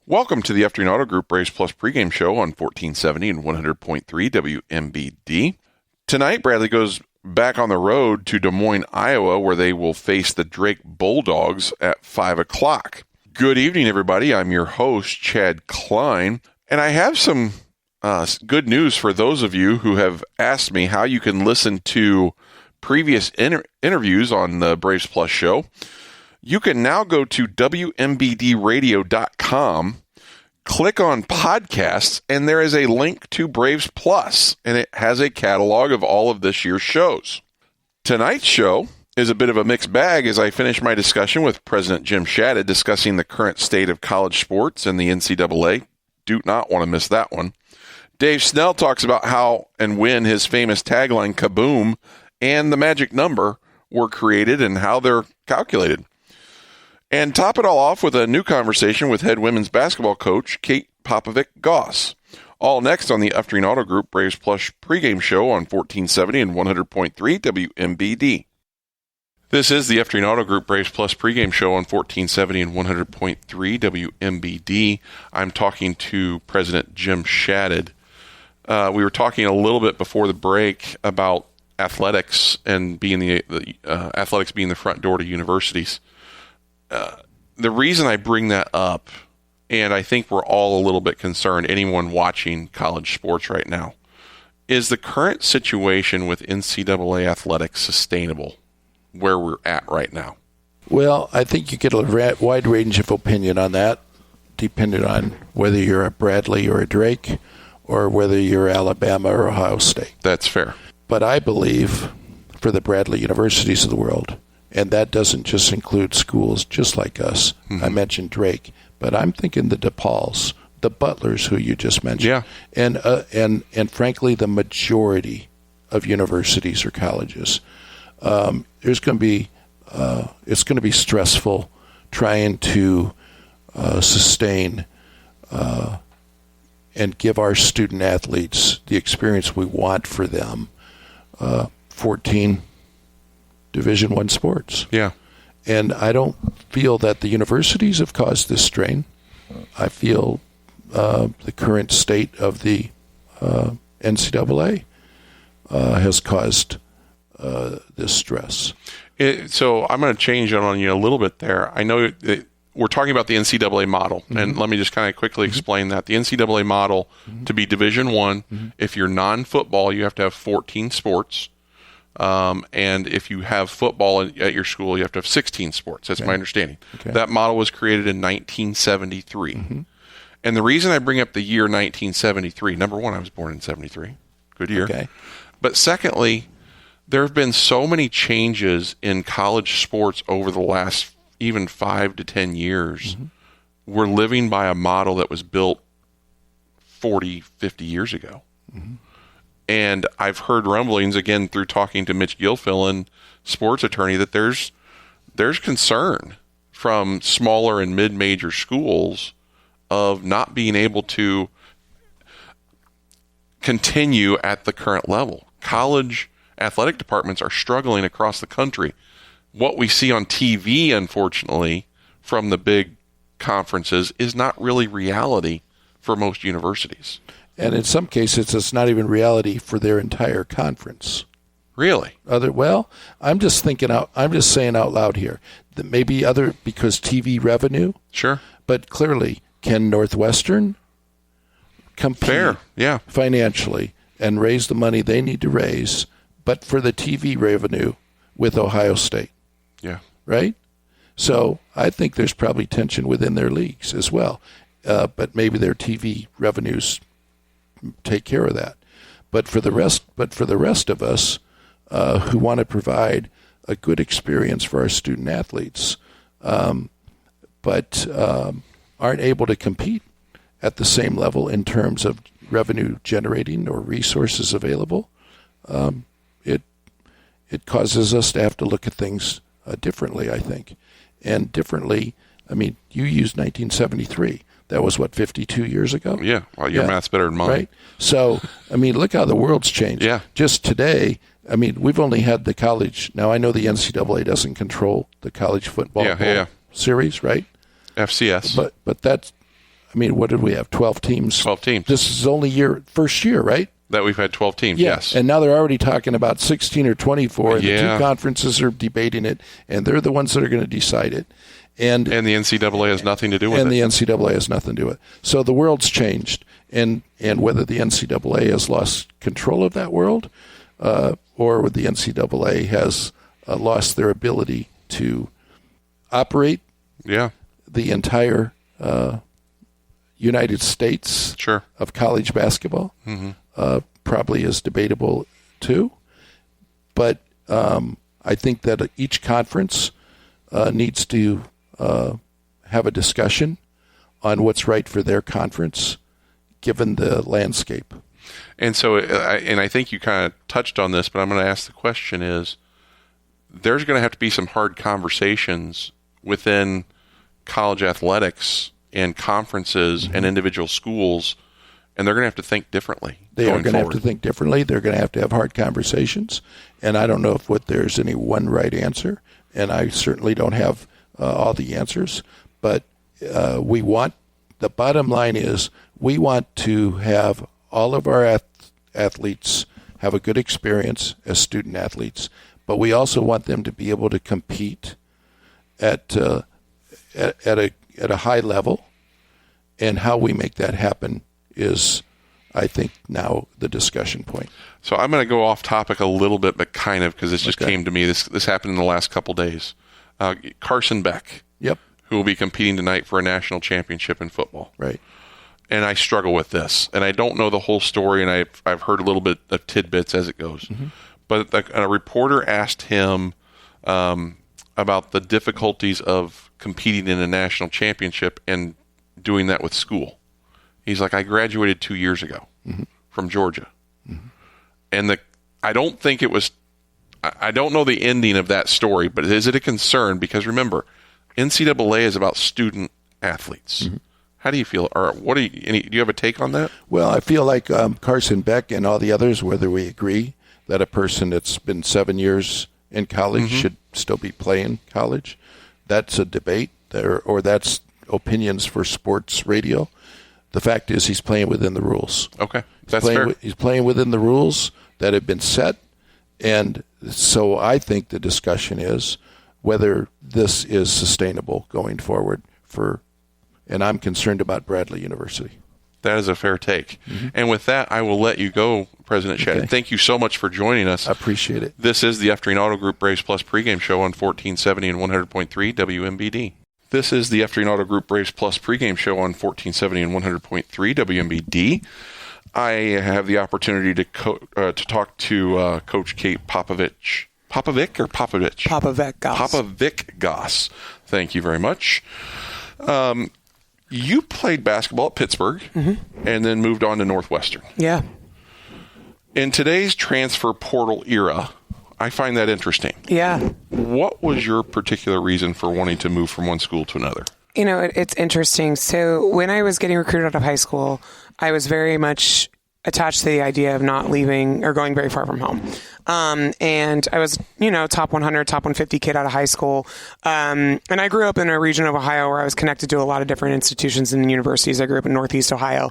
Welcome to the Afternoon Auto Group Braves Plus pregame show on 1470 and 100.3 WMBD. Tonight, Bradley goes back on the road to Des Moines, Iowa, where they will face the Drake Bulldogs at 5 o'clock. Good evening, everybody. I'm your host, Chad Klein, and I have some good news for those of you who have asked me how you can listen to previous interviews on the Braves Plus show. You can now go to WMBDradio.com, click on podcasts, and there is a link to Braves Plus, and it has a catalog of all of this year's shows. Tonight's show is a bit of a mixed bag as I finish my discussion with President Jim Shadid discussing the current state of college sports and the NCAA. Do not want to miss that one. Dave Snell talks about how and when his famous tagline, Kaboom, and the magic number were created and how they're calculated. And top it all off with a new conversation with head women's basketball coach Kate Popovic-Goss. All next on the Afternoon Auto Group Braves Plus pregame show on 1470 and 100.3 WMBD. This is the Afternoon Auto Group Braves Plus pregame show on 1470 and 100.3 WMBD. I'm talking to President Jim Shadid. We were talking a little bit before the break about athletics and being the athletics being the front door to universities. The reason I bring that up, and I think we're all a little bit concerned, anyone watching college sports right now, is the current situation with NCAA athletics sustainable where we're at right now? Well, I think you get a wide range of opinion on that, depending on whether you're a Bradley or a Drake, or whether you're Alabama or Ohio State. That's fair. But I believe for the Bradley universities of the world, and that doesn't just include schools just like us. Mm-hmm. I mentioned Drake, but I'm thinking the DePauls, the Butlers, who you just mentioned, and frankly, the majority of universities or colleges. It's going to be stressful trying to sustain and give our student athletes the experience we want for them. 14 Division I sports. Yeah. And I don't feel that the universities have caused this strain. I feel the current state of the NCAA has caused this stress. So I'm going to change it on you a little bit there. I know that we're talking about the NCAA model, mm-hmm. and let me just kind of quickly explain that. The NCAA model, mm-hmm. to be Division I, mm-hmm. if you're non-football, you have to have 14 sports. And if you have football at your school, you have to have 16 sports. That's my understanding. Okay. That model was created in 1973. Mm-hmm. And the reason I bring up the year 1973, number one, I was born in 73. Good year. Okay. But secondly, there have been so many changes in college sports over the last even 5 to 10 years. Mm-hmm. We're living by a model that was built 40, 50 years ago. Mm-hmm. And I've heard rumblings, again, through talking to Mitch Gilfillan, sports attorney, that there's concern from smaller and mid-major schools of not being able to continue at the current level. College athletic departments are struggling across the country. What we see on TV, unfortunately, from the big conferences is not really reality for most universities. And in some cases, it's not even reality for their entire conference. Really? I'm just saying out loud here that maybe because TV revenue. Sure. But clearly, can Northwestern compete financially and raise the money they need to raise, but for the TV revenue with Ohio State? Yeah. Right? So I think there's probably tension within their leagues as well. But maybe their TV revenues take care of that. But for the rest of us who want to provide a good experience for our student athletes, but aren't able to compete at the same level in terms of revenue generating or resources available, it causes us to have to look at things differently, I think. And differently, I mean, you used 1973. That was, 52 years ago? Yeah. Well, your math's better than mine. Right? So, I mean, look how the world's changed. Yeah. Just today, I mean, we've only had the college. Now, I know the NCAA doesn't control the college football series, right? FCS. But that's, I mean, what did we have? 12 teams? 12 teams. This is only first year, right? That we've had 12 teams, yes. And now they're already talking about 16 or 24, and the two conferences are debating it, and they're the ones that are going to decide it. And the NCAA has nothing to do with it. And the NCAA has nothing to do with it. So the world's changed, and whether the NCAA has lost control of that world or whether the NCAA has lost their ability to operate the entire United States of college basketball probably is debatable too. But I think that each conference needs to have a discussion on what's right for their conference given the landscape. And so, and I think you kind of touched on this, but I'm going to ask the question is, there's going to have to be some hard conversations within college athletics and conferences and individual schools, and they're going to have to think differently. They are going to have to think differently. They're going to have hard conversations, and I don't know if there's any one right answer, and I certainly don't have all the answers, but the bottom line is we want to have all of our athletes have a good experience as student athletes, but we also want them to be able to compete at a high level, and how we make that happen is, I think, now the discussion point. So I'm going to go off topic a little bit, but kind of, because this just came to me. This happened in the last couple days. Carson Beck, who will be competing tonight for a national championship in football. Right. And I struggle with this, and I don't know the whole story, and I've heard a little bit of tidbits as it goes. But a reporter asked him about the difficulties of competing in a national championship and doing that with school. He's like, I graduated 2 years ago from Georgia. And I don't think it was, I don't know the ending of that story, but is it a concern? Because remember, NCAA is about student athletes. How do you feel? Or do you have a take on that? Well, I feel like Carson Beck and all the others, whether we agree that a person that's been 7 years in college should still be playing college, that's a debate there, or that's opinions for sports radio. The fact is he's playing within the rules. Okay, that's fair. He's playing within the rules that have been set, and so I think the discussion is whether this is sustainable going forward and I'm concerned about Bradley University. That is a fair take. And with that, I will let you go, President Shadid. Okay. Thank you so much for joining us. I appreciate it. This is the F-Train Auto Group Braves Plus pregame show on 1470 and 100.3 WMBD. This is the F-Train Auto Group Braves Plus pregame show on 1470 and 100.3 WMBD. I have the opportunity to talk to Coach Kate Popovich. Popovic or Popovich? Popovic Goss. Popovic Goss. Thank you very much. You played basketball at Pittsburgh and then moved on to Northwestern. Yeah. In today's transfer portal era, I find that interesting. Yeah. What was your particular reason for wanting to move from one school to another? You know, it's interesting. So when I was getting recruited out of high school, I was very much attached to the idea of not leaving or going very far from home. And I was, top 100, top 150 kid out of high school. And I grew up in a region of Ohio where I was connected to a lot of different institutions and universities. I grew up in Northeast Ohio.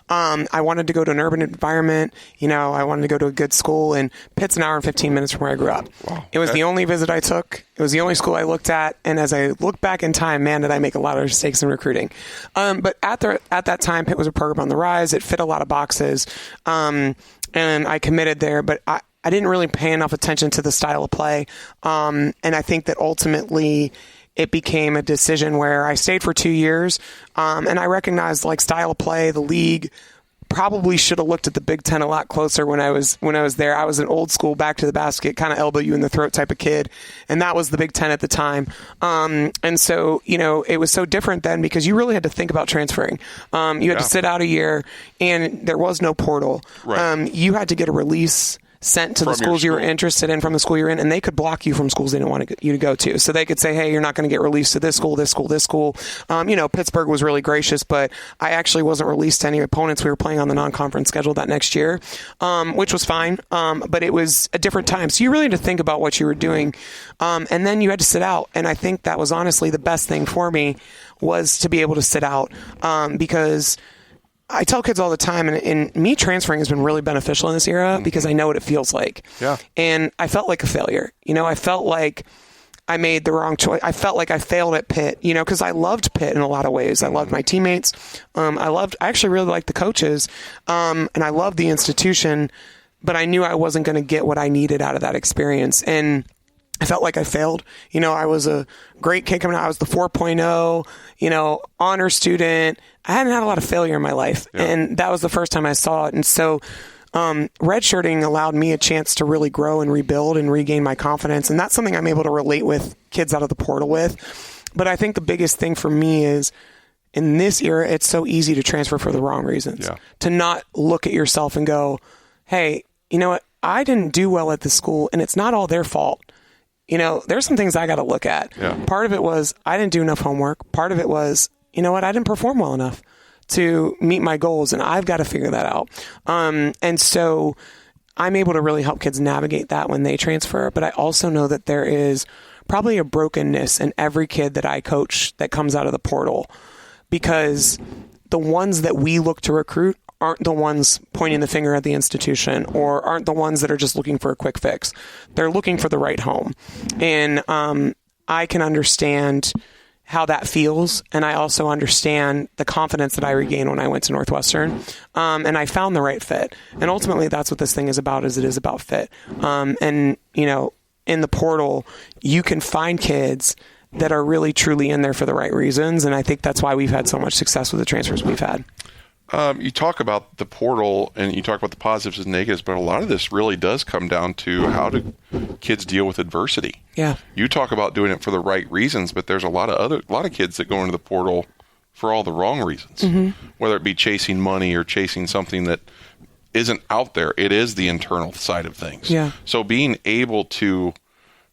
I wanted to go to an urban environment. I wanted to go to a good school, and Pitt's an hour and 15 minutes from where I grew up. Wow. It was the only visit I took. It was the only school I looked at. And as I look back in time, man, did I make a lot of mistakes in recruiting. But at that time, Pitt was a program on the rise. It fit a lot of boxes. And I committed there, but I didn't really pay enough attention to the style of play. And I think that ultimately it became a decision where I stayed for 2 years. And I recognized style of play, the league probably should have looked at the Big Ten a lot closer when I was there. I was an old school back to the basket, kind of elbow you in the throat type of kid. And that was the Big Ten at the time. And so, it was so different then because you really had to think about transferring. You had to sit out a year, and there was no portal. Right. You had to get a release sent to the From your schools you were school. interested in from the school you're in, and they could block you from schools they didn't want you to go to. So they could say, hey, you're not going to get released to this school, this school, this school. Pittsburgh was really gracious, but I actually wasn't released to any opponents. We were playing on the non-conference schedule that next year, which was fine, but it was a different time. So you really had to think about what you were doing, and then you had to sit out. And I think that was honestly the best thing for me, was to be able to sit out, because I tell kids all the time, and me transferring has been really beneficial in this era because I know what it feels like. Yeah. And I felt like a failure. I felt like I made the wrong choice. I felt like I failed at Pitt, because I loved Pitt in a lot of ways. I loved my teammates. I actually really liked the coaches, and I loved the institution, but I knew I wasn't going to get what I needed out of that experience. And I felt like I failed. I was a great kid coming out. I was the 4.0, honor student. I hadn't had a lot of failure in my life. Yeah. And that was the first time I saw it. And so redshirting allowed me a chance to really grow and rebuild and regain my confidence. And that's something I'm able to relate with kids out of the portal with. But I think the biggest thing for me is, in this era, it's so easy to transfer for the wrong reasons. Yeah. To not look at yourself and go, hey, you know what? I didn't do well at this school, and it's not all their fault. There's some things I got to look at. Yeah. Part of it was I didn't do enough homework. Part of it was, I didn't perform well enough to meet my goals, and I've got to figure that out. And so I'm able to really help kids navigate that when they transfer. But I also know that there is probably a brokenness in every kid that I coach that comes out of the portal, because the ones that we look to recruit aren't the ones pointing the finger at the institution, or aren't the ones that are just looking for a quick fix. They're looking for the right home. And I can understand how that feels. And I also understand the confidence that I regained when I went to Northwestern. And I found the right fit. And ultimately, that's what this thing is about, is it is about fit. And, in the portal, you can find kids that are really, truly in there for the right reasons. And I think that's why we've had so much success with the transfers we've had. You talk about the portal and you talk about the positives and negatives, but a lot of this really does come down to how do kids deal with adversity. Yeah. You talk about doing it for the right reasons, but there's a lot of kids that go into the portal for all the wrong reasons, whether it be chasing money or chasing something that isn't out there. It is the internal side of things. Yeah. So being able to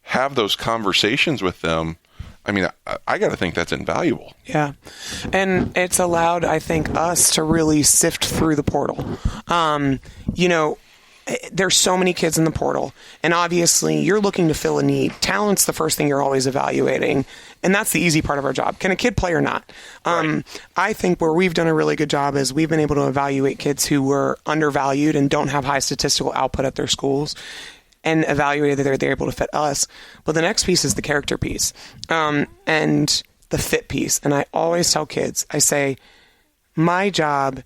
have those conversations with them, I got to think that's invaluable. Yeah. And it's allowed, I think, us to really sift through the portal. There's so many kids in the portal, and obviously you're looking to fill a need. Talent's the first thing you're always evaluating, and that's the easy part of our job. Can a kid play or not? Right. I think where we've done a really good job is we've been able to evaluate kids who were undervalued and don't have high statistical output at their schools, and evaluate that they're able to fit us. But the next piece is the character piece, and the fit piece. And I always tell kids, I say, my job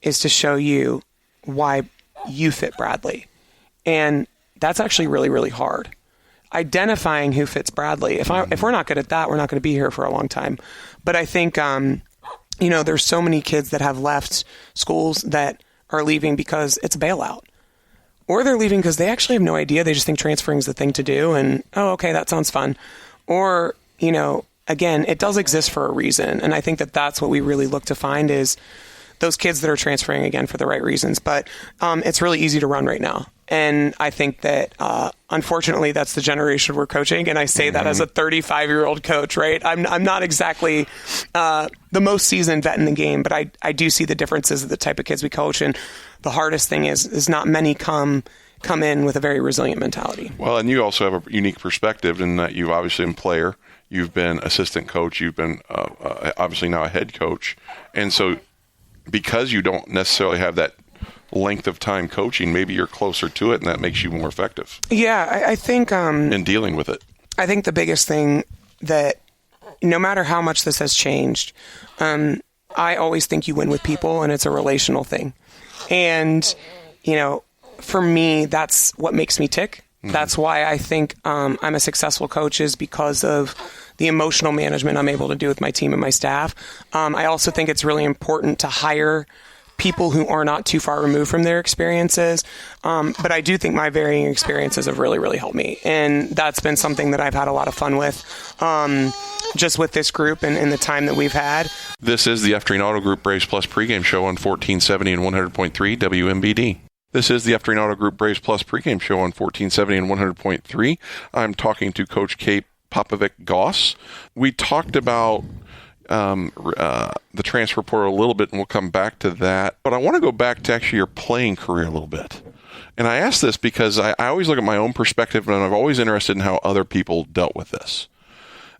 is to show you why you fit Bradley. And that's actually really, really hard. Identifying who fits Bradley. If we're not good at that, we're not going to be here for a long time. But I think, there's so many kids that have left schools that are leaving because it's a bailout. Or they're leaving because they actually have no idea. They just think transferring is the thing to do. And, oh, okay, that sounds fun. Or, again, it does exist for a reason. And I think that that's what we really look to find is those kids that are transferring, again, for the right reasons. But it's really easy to run right now. And I think that, unfortunately, that's the generation we're coaching. And I say that as a 35-year-old coach, right? I'm not exactly the most seasoned vet in the game, but I do see the differences of the type of kids we coach. And the hardest thing is not many come in with a very resilient mentality. Well, and you also have a unique perspective in that you've obviously been player, you've been assistant coach, you've been obviously now a head coach. And so because you don't necessarily have that length of time coaching, maybe you're closer to it and that makes you more effective. Yeah, I think in dealing with it. I think the biggest thing that no matter how much this has changed, I always think you win with people, and it's a relational thing. And, for me, that's what makes me tick. Mm-hmm. That's why I think I'm a successful coach, is because of the emotional management I'm able to do with my team and my staff. I also think it's really important to hire people who are not too far removed from their experiences. But I do think my varying experiences have really, really helped me. And that's been something that I've had a lot of fun with, just with this group and the time that we've had. This is the F-Train Auto Group Braves Plus pregame show on 1470 and 100.3 WMBD. This is the F-Train Auto Group Braves Plus pregame show on 1470 and 100.3. I'm talking to Coach Kate Popovic-Goss. We talked about the transfer portal a little bit, and we'll come back to that. But I want to go back to actually your playing career a little bit. And I ask this because I always look at my own perspective, and I'm always interested in how other people dealt with this.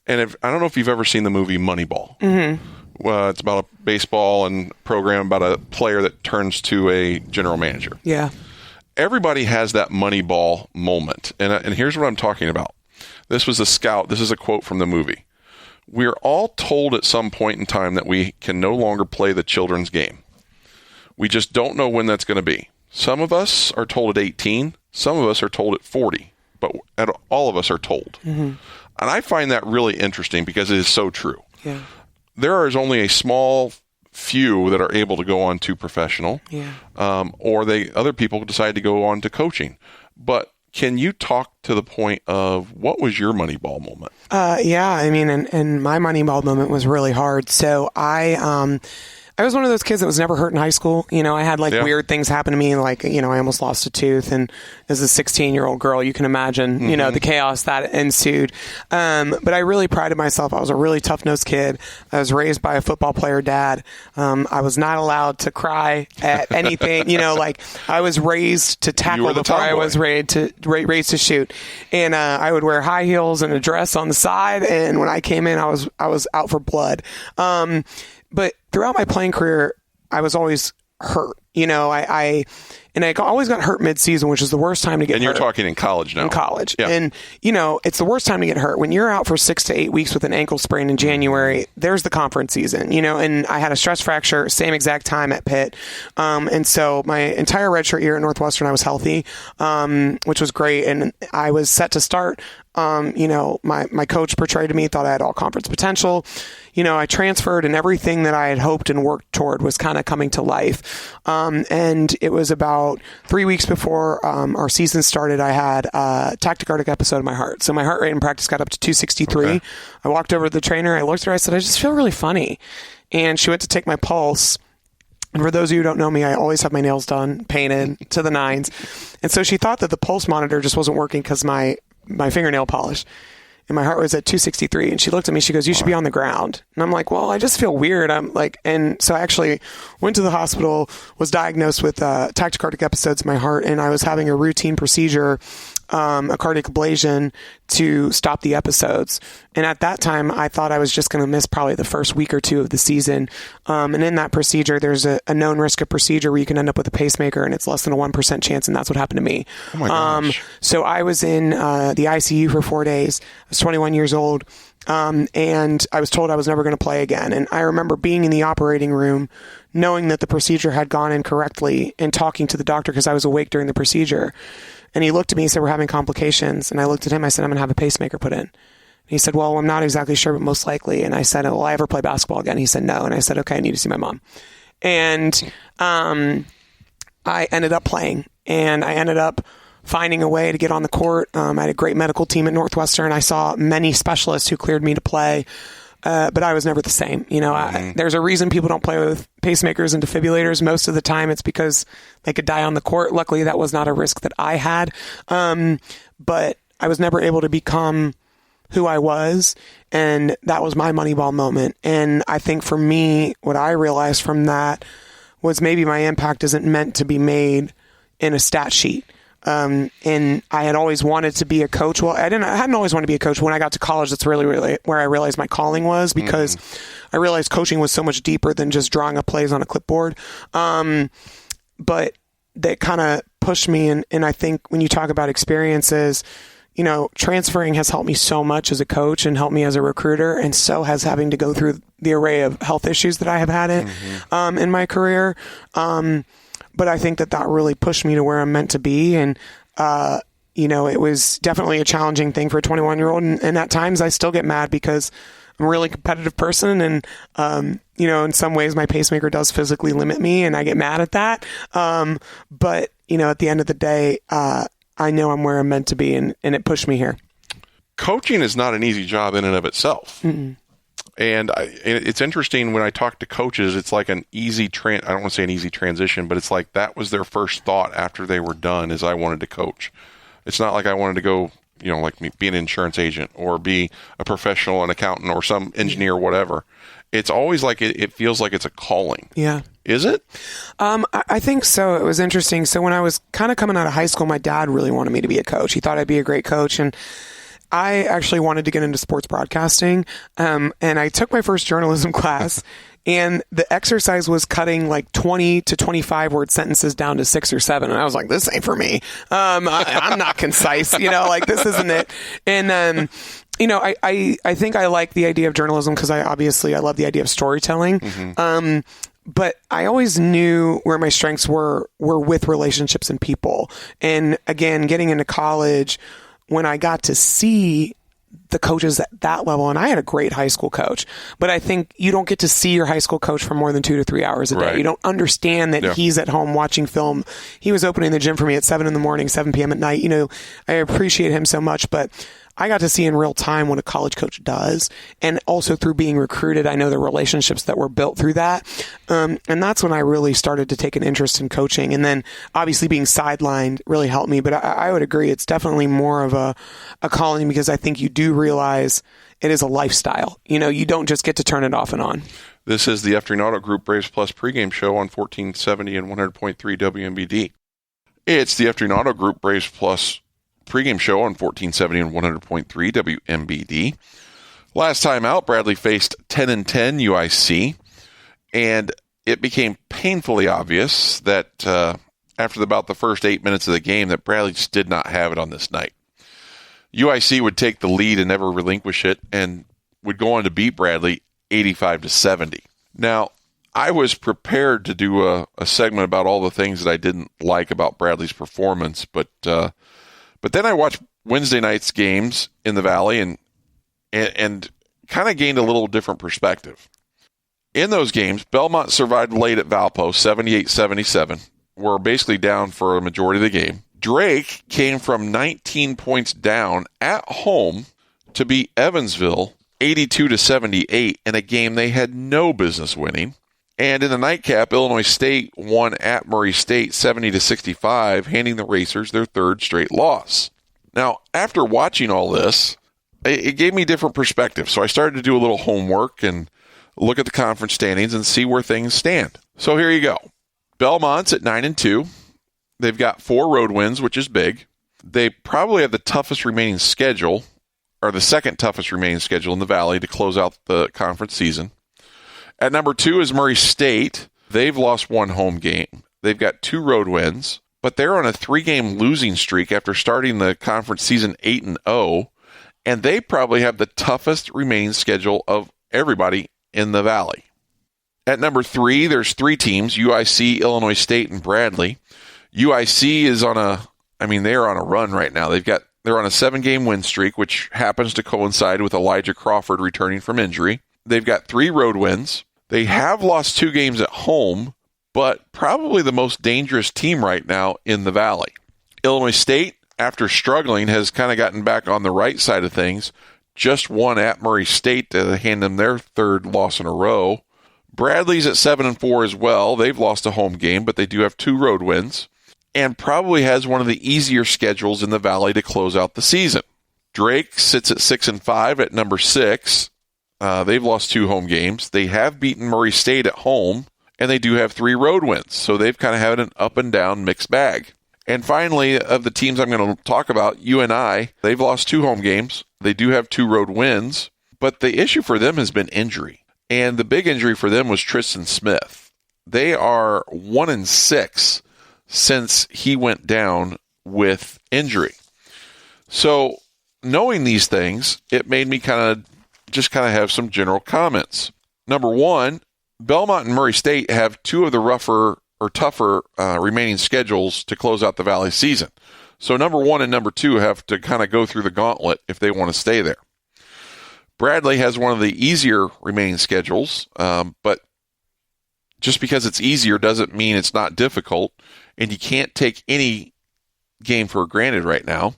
And I don't know if you've ever seen the movie Moneyball. Mm-hmm. It's about a baseball and program about a player that turns to a general manager. Yeah. Everybody has that Moneyball moment. And here's what I'm talking about. This was a scout. This is a quote from the movie. We're all told at some point in time that we can no longer play the children's game. We just don't know when that's going to be. Some of us are told at 18. Some of us are told at 40. But all of us are told. Mm-hmm. And I find that really interesting because it is so true. Yeah. There is only a small few that are able to go on to professional, or other people decide to go on to coaching. But can you talk to the point of what was your Moneyball moment? Yeah, I mean, and my Moneyball moment was really hard. So I was one of those kids that was never hurt in high school. You know, I had weird things happen to me. Like, you know, I almost lost a tooth. And as a 16-year-old girl, you can imagine, you know, the chaos that ensued. But I really prided myself. I was a really tough-nosed kid. I was raised by a football player dad. I was not allowed to cry at anything. You know, like I was raised to tackle before I was raised to shoot. And I would wear high heels and a dress on the side. And when I came in, I was out for blood. But throughout my playing career, I was always hurt. You know, I always got hurt mid-season, which is the worst time to get hurt. And you're talking in college now. In college. Yeah. And, you know, it's the worst time to get hurt. When you're out for 6 to 8 weeks with an ankle sprain in January, there's the conference season, you know, and I had a stress fracture, same exact time at Pitt. And so my entire redshirt year at Northwestern, I was healthy, which was great. And I was set to start. You know, my coach portrayed to me, thought I had all conference potential. You know, I transferred and everything that I had hoped and worked toward was kind of coming to life. And it was about 3 weeks before our season started, I had a tachycardic episode of my heart. So my heart rate in practice got up to 263. Okay. I walked over to the trainer. I looked at her. I said, I just feel really funny. And she went to take my pulse. And for those of you who don't know me, I always have my nails done, painted to the nines. And so she thought that the pulse monitor just wasn't working because my fingernail polish. And my heart was at 263. And she looked at me, she goes, you should be on the ground. And I'm like, well, I just feel weird. And so I actually went to the hospital, was diagnosed with tachycardic episodes in my heart. And I was having a routine procedure, a cardiac ablation to stop the episodes. And at that time, I thought I was just going to miss probably the first week or two of the season. And in that procedure, there's a known risk of procedure where you can end up with a pacemaker, and it's less than a 1% chance. And that's what happened to me. Oh my gosh. So I was in the ICU for 4 days. I was 21 years old. And I was told I was never going to play again. And I remember being in the operating room, knowing that the procedure had gone incorrectly, and talking to the doctor because I was awake during the procedure. And he looked at me and said, we're having complications. And I looked at him. I said, I'm going to have a pacemaker put in. And he said, well, I'm not exactly sure, but most likely. And I said, will I ever play basketball again? He said, no. And I said, okay, I need to see my mom. And I ended up playing. And I ended up finding a way to get on the court. I had a great medical team at Northwestern. I saw many specialists who cleared me to play. But I was never the same. You know, there's a reason people don't play with pacemakers and defibrillators. Most of the time it's because they could die on the court. Luckily, that was not a risk that I had. But I was never able to become who I was. And that was my Moneyball moment. And I think for me, what I realized from that was maybe my impact isn't meant to be made in a stat sheet. And I had always wanted to be a coach. Well, I hadn't always wanted to be a coach. When I got to college, that's really, really where I realized my calling was, because I realized coaching was so much deeper than just drawing up plays on a clipboard. But that kind of pushed me. And I think when you talk about experiences, you know, transferring has helped me so much as a coach and helped me as a recruiter. And so has having to go through the array of health issues that I have had in my career. But I think that really pushed me to where I'm meant to be. And, you know, it was definitely a challenging thing for a 21-year-old. And at times I still get mad because I'm a really competitive person. And, you know, in some ways my pacemaker does physically limit me, and I get mad at that. But, you know, at the end of the day, I know I'm where I'm meant to be, and it pushed me here. Coaching is not an easy job in and of itself. And it's interesting when I talk to coaches, it's like an easy I don't want to say an easy transition, but it's like that was their first thought after they were done is I wanted to coach. It's not like I wanted to go, like be an insurance agent or be a professional, an accountant or some engineer, whatever. It's always like it feels like it's a calling. Yeah. Is it? I think so. It was interesting. So when I was kind of coming out of high school, my dad really wanted me to be a coach. He thought I'd be a great coach. And I actually wanted to get into sports broadcasting. And I took my first journalism class, and the exercise was cutting like 20 to 25 word sentences down to 6 or 7. And I was like, this ain't for me. I'm not concise, like this isn't it. And, I think I like the idea of journalism because I love the idea of storytelling. Mm-hmm. But I always knew where my strengths were with relationships and people. And again, getting into college, when I got to see the coaches at that level, and I had a great high school coach, but I think you don't get to see your high school coach for more than 2 to 3 hours a day. Right. You don't understand that he's at home watching film. He was opening the gym for me at 7 a.m, 7 p.m. at night. I appreciate him so much, but I got to see in real time what a college coach does. And also through being recruited, I know the relationships that were built through that. And that's when I really started to take an interest in coaching. And then obviously being sidelined really helped me. But I would agree, it's definitely more of a calling because I think you do realize it is a lifestyle. You don't just get to turn it off and on. This is the Afternoon Auto Group Braves Plus pregame show on 1470 and 100.3 WMBD. It's the Afternoon Auto Group Braves Plus pregame show on 1470 and 100.3 WMBD. Last time out, Bradley faced 10-10 UIC, and it became painfully obvious that after about the first 8 minutes of the game that Bradley just did not have it on this night. UIC would take the lead and never relinquish it and would go on to beat Bradley 85-70. Now, I was prepared to do a segment about all the things that I didn't like about Bradley's performance, but then I watched Wednesday night's games in the Valley and kind of gained a little different perspective. In those games, Belmont survived late at Valpo, 78-77. Were basically down for a majority of the game. Drake came from 19 points down at home to beat Evansville 82-78 in a game they had no business winning. And in the nightcap, Illinois State won at Murray State 70-65, handing the Racers their third straight loss. Now, after watching all this, it gave me different perspective. So I started to do a little homework and look at the conference standings and see where things stand. So here you go. Belmont's at 9-2. They've got 4 road wins, which is big. They probably have the toughest remaining schedule, or the second toughest remaining schedule in the Valley to close out the conference season. At number 2 is Murray State. They've lost 1 home game. They've got 2 road wins, but they're on a 3-game losing streak after starting the conference season 8-0, and they probably have the toughest remaining schedule of everybody in the Valley. At number 3, there's 3 teams, UIC, Illinois State, and Bradley. UIC is they're on a run right now. They're on a 7-game win streak, which happens to coincide with Elijah Crawford returning from injury. They've got 3 road wins. They have lost 2 games at home, but probably the most dangerous team right now in the Valley. Illinois State, after struggling, has kind of gotten back on the right side of things. Just won at Murray State to hand them their 3rd loss in a row. Bradley's at 7-4 as well. They've lost a home game, but they do have 2 road wins. And probably has one of the easier schedules in the Valley to close out the season. Drake sits at 6-5 at number 6. They've lost 2 home games. They have beaten Murray State at home, and they do have 3 road wins. So they've kind of had an up and down mixed bag. And finally, of the teams I'm going to talk about, UNI, they've lost 2 home games. They do have 2 road wins, but the issue for them has been injury. And the big injury for them was Tristan Smith. They are 1-6 since he went down with injury. So knowing these things, it made me kind of have some general comments. Number 1, Belmont and Murray State have 2 of the rougher or tougher remaining schedules to close out the Valley season. So number 1 and number 2 have to kind of go through the gauntlet if they want to stay there. Bradley has one of the easier remaining schedules, but just because it's easier doesn't mean it's not difficult, and you can't take any game for granted right now.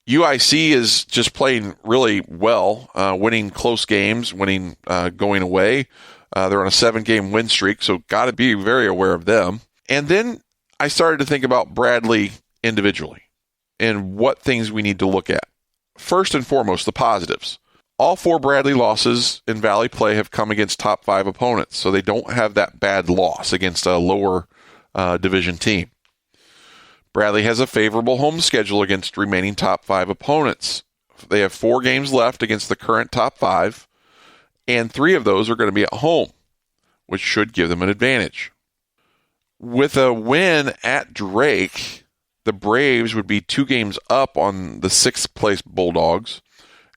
UIC is just playing really well, winning close games, winning going away. They're on a 7-game win streak, so got to be very aware of them. And then I started to think about Bradley individually and what things we need to look at. First and foremost, the positives. All 4 Bradley losses in Valley play have come against top 5 opponents, so they don't have that bad loss against a lower division team. Bradley has a favorable home schedule against remaining top 5 opponents. They have 4 games left against the current top 5, and 3 of those are going to be at home, which should give them an advantage. With a win at Drake, the Braves would be 2 games up on the 6th place Bulldogs,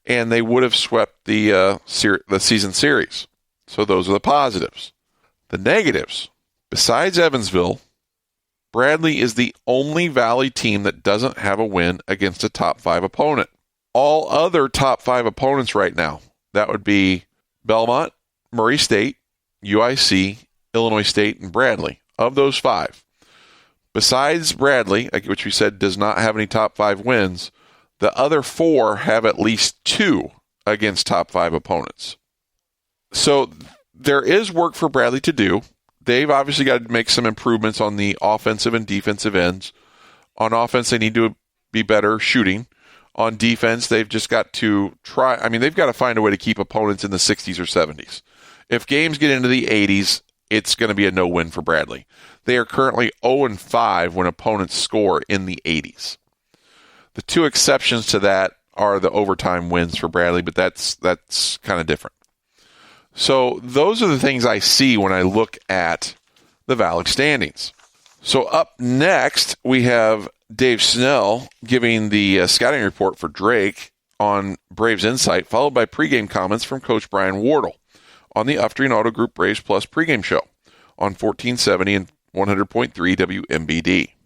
and they would have swept the season series. So those are the positives. The negatives, besides Evansville, Bradley is the only Valley team that doesn't have a win against a top 5 opponent. All other top 5 opponents right now, that would be Belmont, Murray State, UIC, Illinois State, and Bradley. Of those 5, besides Bradley, which we said does not have any top 5 wins, the other 4 have at least 2 against top 5 opponents. So there is work for Bradley to do. They've obviously got to make some improvements on the offensive and defensive ends. On offense, they need to be better shooting. On defense, they've just got to they've got to find a way to keep opponents in the 60s or 70s. If games get into the 80s, it's going to be a no-win for Bradley. They are currently 0-5 when opponents score in the 80s. The 2 exceptions to that are the overtime wins for Bradley, but that's kind of different. So those are the things I see when I look at the Valley standings. So up next, we have Dave Snell giving the scouting report for Drake on Braves Insight, followed by pregame comments from Coach Brian Wardle on the Uftreen Auto Group Braves Plus pregame show on 1470 and 100.3 WMBD.